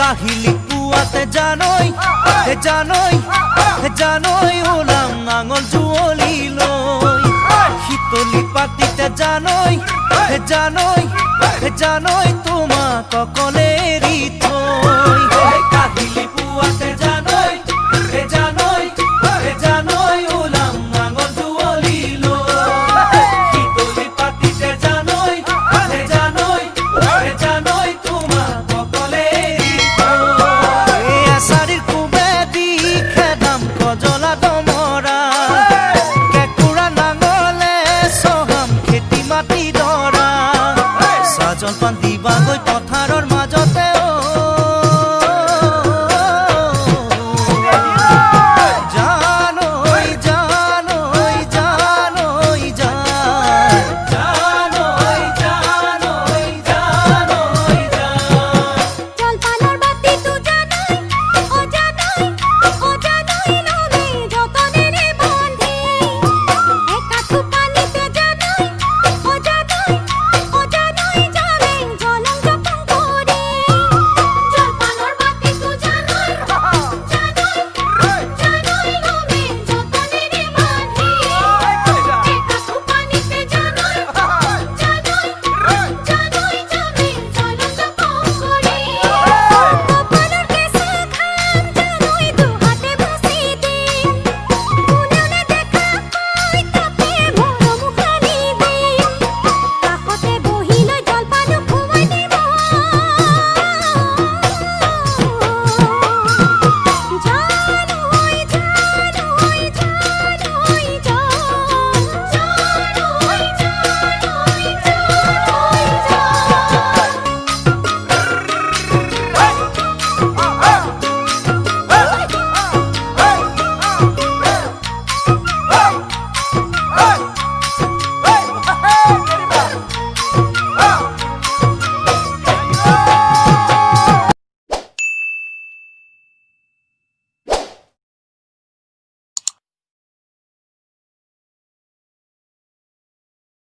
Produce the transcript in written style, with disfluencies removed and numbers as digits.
কাহিলি পুয়াতে জানই ওলাম নাঙল জুৱলি লৈ শীতলি পাতিতে জানই তোমাক অকলে এৰি থৈ কাহিলি পুৱাতে জানই ওলাম নাঙল জুৱলি লৈ শীতলি পাতিতে জানই তোমাক অকলে এৰি থৈ এছাৰিৰ কুবেদি খেদাম কজলা দমৰা কেঁকুৰা নাঙলে চহাম খেতি মাটি ডৰা চাহ জলপান দিবাগৈ পথাৰত